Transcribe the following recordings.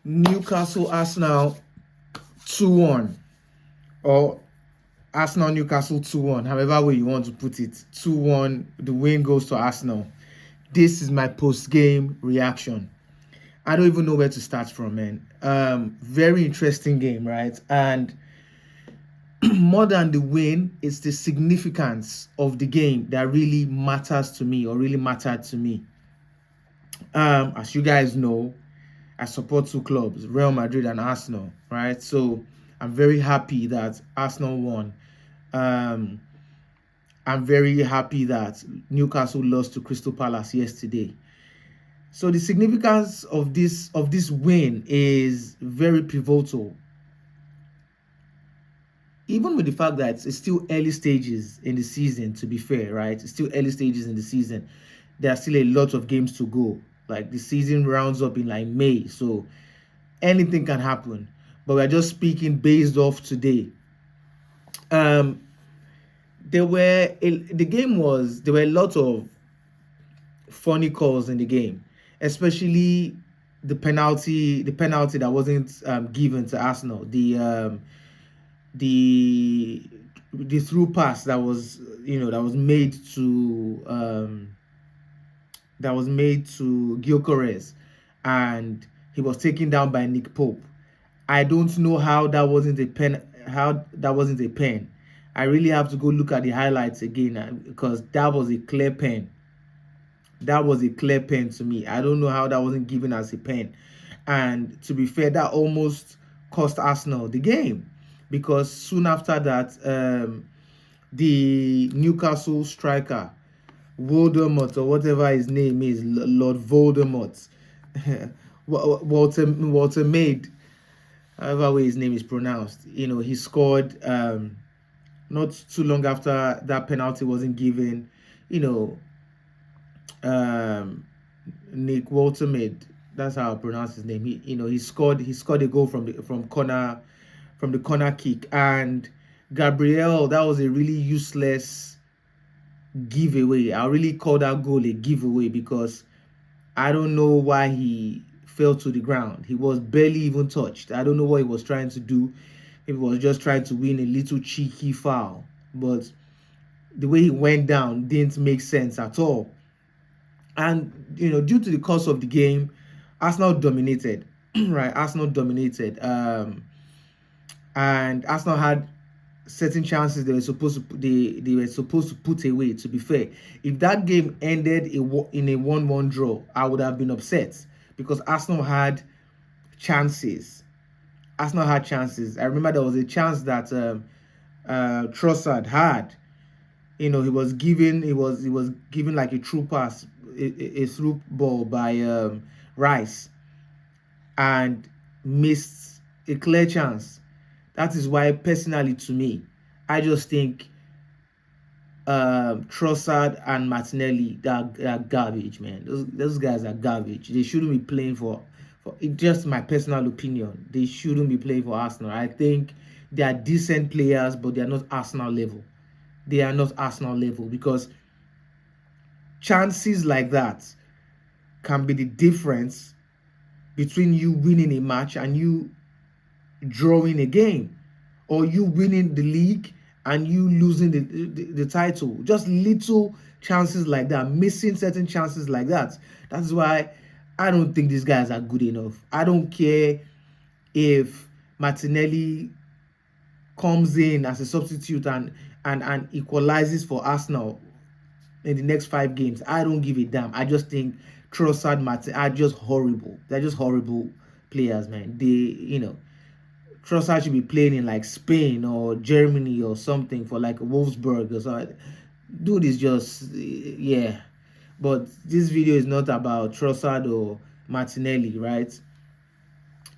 Newcastle Arsenal 2-1, or Arsenal Newcastle 2-1, however way you want to put it. 2-1, the win goes to Arsenal. This is my post-game reaction. I don't even know where to start from, man. Very interesting game, right? And more than the win, it's the significance of the game that really matters to me, or really mattered to me. As you guys know, I support two clubs, Real Madrid and Arsenal, right? So I'm very happy that Arsenal won. I'm very happy that Newcastle lost to Crystal Palace yesterday. So the significance of this win is very pivotal. Even with the fact that it's still early stages in the season, to be fair, right? It's still early stages in the season. There are still a lot of games to go. Like, the season rounds up in like May, so anything can happen. But we're just speaking based off today. There were a lot of funny calls in the game, especially the penalty that wasn't given to Arsenal. The through pass that was made to Gyökeres, and he was taken down by Nick Pope. I don't know how that wasn't a pen. I really have to go look at the highlights again, because that was a clear pen. That was a clear pen to me. I don't know how that wasn't given as a pen. And to be fair, that almost cost Arsenal the game, because soon after that, the Newcastle striker, Voldemort, or whatever his name is, Lord Voldemort, Woltemade, however way his name is pronounced, he scored not too long after that penalty wasn't given. Nick Woltemade, that's how I pronounce his name. He scored a goal from the corner kick. And Gabriel, that was a really useless giveaway. I really call that goal a giveaway, because I don't know why he fell to the ground. He was barely even touched. I don't know what he was trying to do. He was just trying to win a little cheeky foul, but the way he went down didn't make sense at all. And due to the course of the game, Arsenal dominated. Right? Arsenal dominated. And Arsenal had certain chances they were supposed to put away, to be fair. If that game ended in a 1-1 draw, I would have been upset, because Arsenal had chances. I remember there was a chance that Trossard had. He was given like a true pass, a through ball by Rice, and missed a clear chance. That is why, personally, to me, I just think Trossard and Martinelli, they're garbage, man. Those guys are garbage. They shouldn't be playing for just my personal opinion. They shouldn't be playing for Arsenal. I think they are decent players, but they are not Arsenal level. They are not Arsenal level, because chances like that can be the difference between you winning a match and you drawing a game, or you winning the league and you losing the title. Just little chances like that, missing certain chances like that. That's why I don't think these guys are good enough. I don't care if Martinelli comes in as a substitute and equalizes for Arsenal in the next 5 games. I don't give a damn. I just think Trossard, Martin are just horrible. They're just horrible players, man. Trossard should be playing in like Spain or Germany or something, for like Wolfsburg or something. Dude is just, yeah. But this video is not about Trossard or Martinelli, right?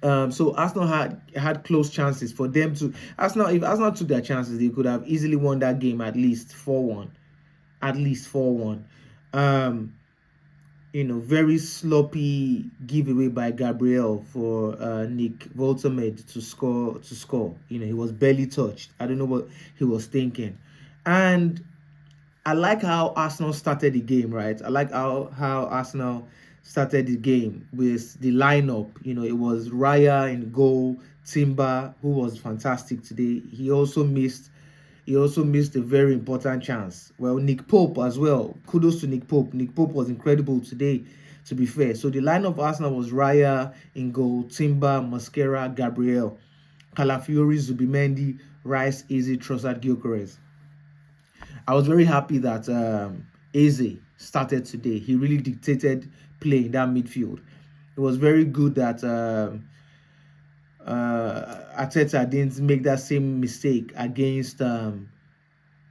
So Arsenal had close chances for them to. If Arsenal took their chances, they could have easily won that game, at least 4-1. At least 4-1. Very sloppy giveaway by Gabriel for Nick Woltemade to score. He was barely touched. I don't know what he was thinking. And I like how Arsenal started the game, right? I like how Arsenal started the game with the lineup. You know, it was Raya in goal, Timber, who was fantastic today. He also missed a very important chance. Well, Nick Pope as well. Kudos to Nick Pope. Nick Pope was incredible today, to be fair. So the lineup of Arsenal was Raya in goal, Timber, Mosquera, Gabriel, Calafiori, Zubimendi, Rice, Eze, Trossard, Gyökeres. I was very happy that Eze started today. He really dictated play in that midfield. It was very good that Arteta didn't make that same mistake against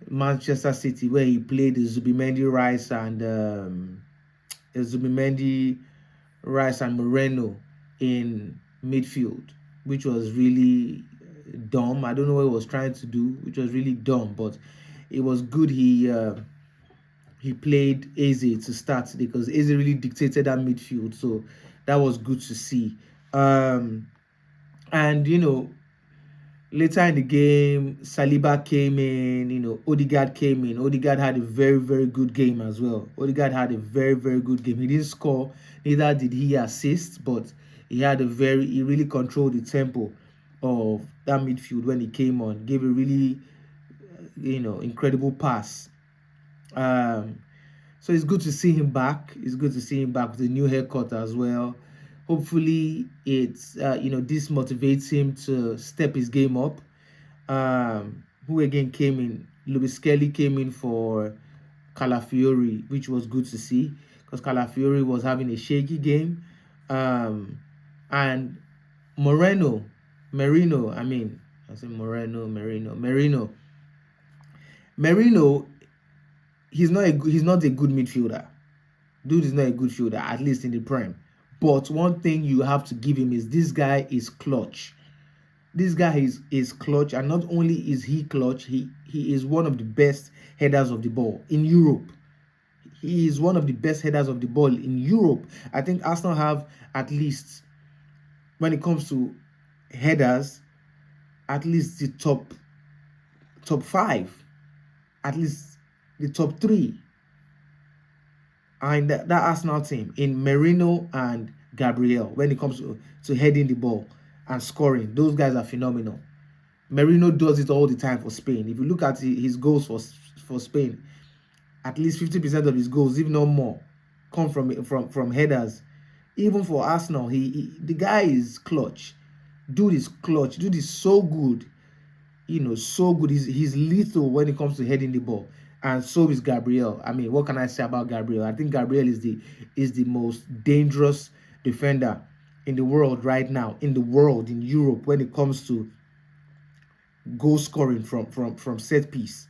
Manchester City, where he played Zubimendi, Rice and Moreno in midfield, which was really dumb. I don't know what he was trying to do, which was really dumb, but it was good he played Eze to start because Eze really dictated that midfield, so that was good to see. And you know, later in the game, Saliba came in, you know, Ødegaard came in. Ødegaard had a very, very good game as well. Ødegaard had a very, very good game. He didn't score, neither did he assist, but he really controlled the tempo of that midfield when he came on. Gave a really, you know, incredible pass. So it's good to see him back. It's good to see him back with a new haircut as well. Hopefully, it's you know, this motivates him to step his game up. Who again came in? Lewis Kelly came in for Calafiori, which was good to see because Calafiori was having a shaky game. And Merino. I mean, I said Merino. He's not a good midfielder. Dude is not a good fielder, at least in the Prem. But one thing you have to give him is this guy is clutch. This guy is clutch, and not only is he clutch, he is one of the best headers of the ball in Europe. He is one of the best headers of the ball in Europe. I think Arsenal have at least, when it comes to headers, at least the top 5, at least the top 3. And that Arsenal team in Merino and Gabriel, when it comes to heading the ball and scoring, those guys are phenomenal. Merino does it all the time for Spain. If you look at his goals for Spain, at least 50% of his goals, if not more, come from headers. Even for Arsenal, the guy is clutch. Dude is clutch. Dude is so good. You know, so good. He's lethal when it comes to heading the ball. And so is Gabriel. I mean, what can I say about Gabriel? I think Gabriel is the most dangerous defender in the world right now, in Europe, when it comes to goal scoring from set piece.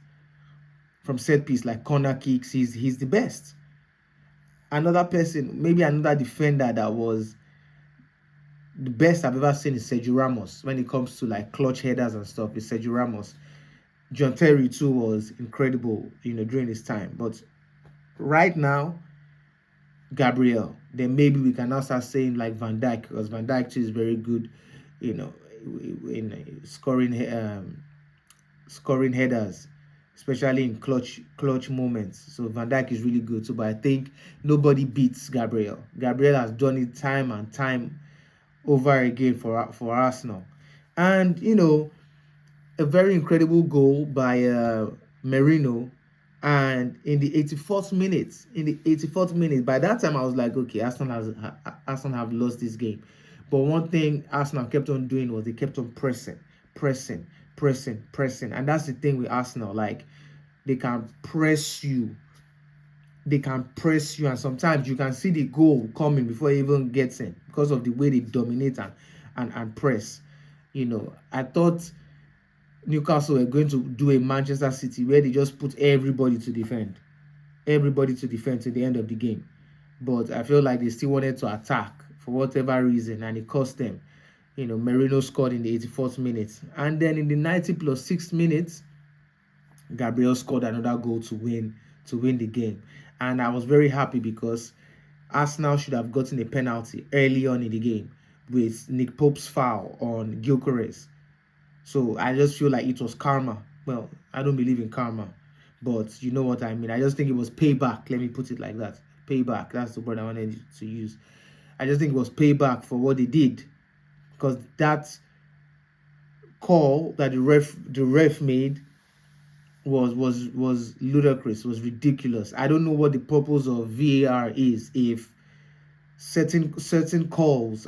From set piece, like corner kicks, he's the best. Another person, maybe another defender that was the best I've ever seen is Sergio Ramos. When it comes to like clutch headers and stuff, is Sergio Ramos. John Terry too was incredible, you know, during his time. But right now, Gabriel. Then maybe we can now start saying like Van Dijk, because Van Dijk too is very good, you know, in scoring headers, especially in clutch moments. So Van Dijk is really good too. But I think nobody beats Gabriel. Gabriel has done it time and time over again for Arsenal, and you know, a very incredible goal by Merino. And in the 84th minute, by that time I was like, okay, Arsenal have lost this game. But one thing Arsenal kept on doing was they kept on pressing, and that's the thing with Arsenal. Like, they can press you, and sometimes you can see the goal coming before it even gets in because of the way they dominate and press. You know, I thought Newcastle were going to do a Manchester City where they just put everybody to defend to the end of the game. But I feel like they still wanted to attack for whatever reason, and it cost them. You know, Merino scored in the 84th minute, and then in the 90+6 minutes, Gabriel scored another goal to win the game. And I was very happy because Arsenal should have gotten a penalty early on in the game with Nick Pope's foul on Gyökeres. So I just feel like it was karma. Well, I don't believe in karma, but you know what I mean. I just think it was payback. Let me put it like that. Payback. That's the word I wanted to use. I just think it was payback for what they did, because that call that the ref made was ludicrous, was ridiculous. I don't know what the purpose of VAR is if certain calls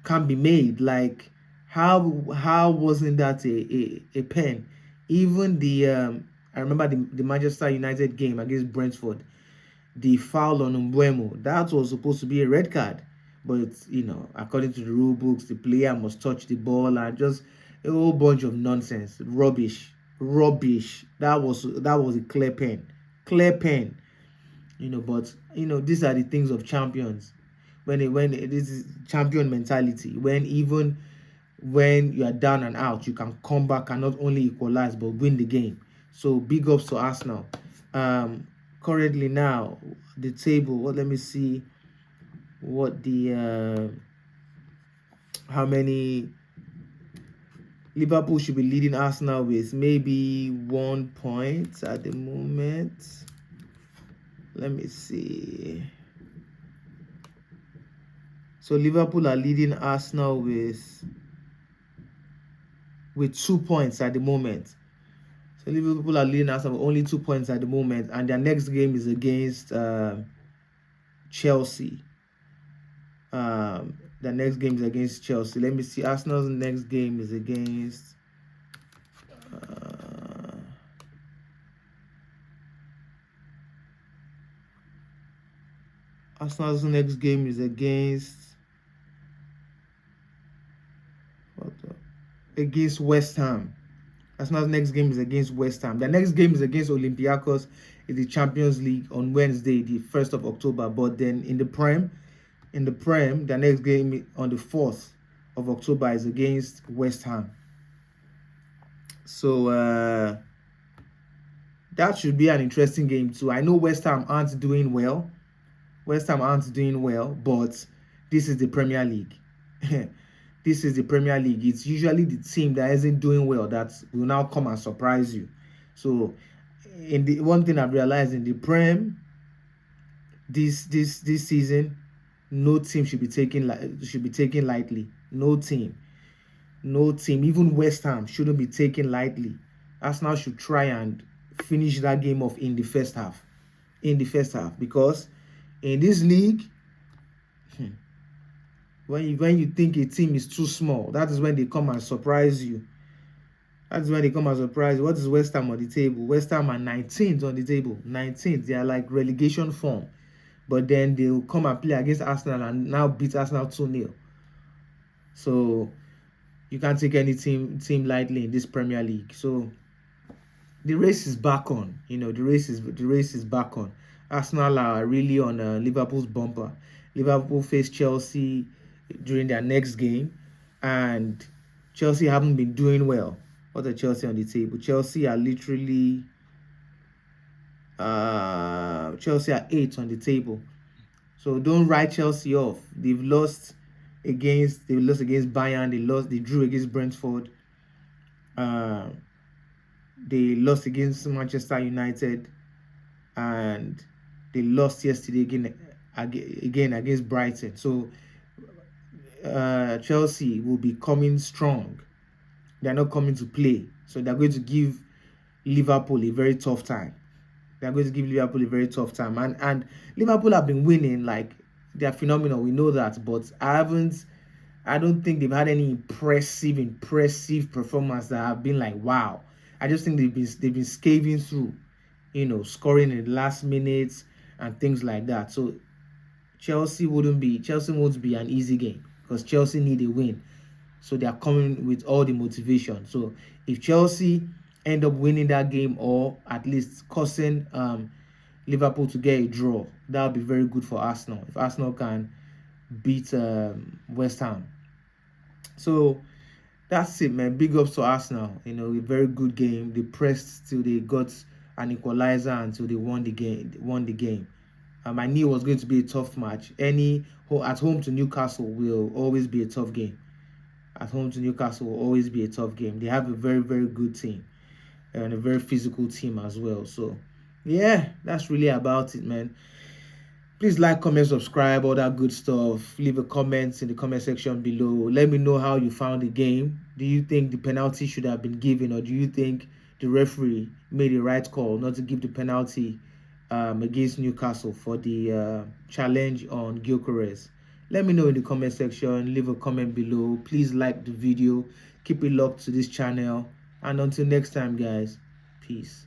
can be made. Like, how wasn't that a pen? Even the I remember the Manchester United game against Brentford, the foul on Mbeumo, that was supposed to be a red card, but according to the rule books, the player must touch the ball, and just a whole bunch of nonsense, rubbish. That was a clear pen, but these are the things of champions. When this is champion mentality, when even when you are down and out, you can come back and not only equalize but win the game. So big ups to Arsenal. Currently now, the table, let me see what the how many Liverpool should be leading Arsenal with. Maybe 1 point at the moment. Let me see. So Liverpool are leading Arsenal with 2 points at the moment. So Liverpool are leading Arsenal with only 2 points at the moment, and their next game is against Chelsea. The next game is against Chelsea. Let me see. Arsenal's next game is against Arsenal's next game is against West Ham. Arsenal's next game is against West Ham. The next game is against Olympiacos in the Champions League on Wednesday, the 1st of October. But then in the Prem, the next game on the 4th of October is against West Ham. So that should be an interesting game too. I know West Ham aren't doing well. But this is the Premier League. This is the Premier League. It's usually the team that isn't doing well that will now come and surprise you. So, one thing I've realized in the Prem this season, no team should be taken lightly. No team. Even West Ham shouldn't be taken lightly. Arsenal should try and finish that game off in the first half. Because in this league, when you think a team is too small, that is when they come and surprise you. What is West Ham on the table? West Ham are 19th on the table. 19th. They are like relegation form. But then they'll come and play against Arsenal and now beat Arsenal 2-0. So you can't take any team lightly in this Premier League. So the race is back on. The race is back on. Arsenal are really on Liverpool's bumper. Liverpool face Chelsea during their next game, and Chelsea haven't been doing well. What are Chelsea on the table? Chelsea are literally Chelsea are 8th on the table. So don't write Chelsea off. They've lost against Bayern. They drew against Brentford. They lost against Manchester United, and they lost yesterday again against Brighton. So Chelsea will be coming strong. They're not coming to play. So they're going to give Liverpool a very tough time. And Liverpool have been winning. Like, they're phenomenal. We know that. But I don't think they've had any impressive performance that have been like, wow. I just think they've been scaving through, scoring in the last minutes and things like that. So Chelsea won't be an easy game, because Chelsea need a win. So they are coming with all the motivation. So if Chelsea end up winning that game, or at least causing Liverpool to get a draw, that would be very good for Arsenal. If Arsenal can beat West Ham. So that's it, man. Big ups to Arsenal. A very good game. They pressed till they got an equalizer until they won the game. I knew it was going to be a tough match. At home to Newcastle will always be a tough game. They have a very, very good team and a very physical team as well. So yeah, that's really about it, man. Please like, comment, subscribe, all that good stuff. Leave a comment in the comment section below. Let me know how you found the game. Do you think the penalty should have been given, or do you think the referee made the right call not to give the penalty against Newcastle for the challenge on Gyökeres? Let me know in the comment section. Leave a comment below. Please like the video. Keep it locked to this channel. And until next time, guys, peace.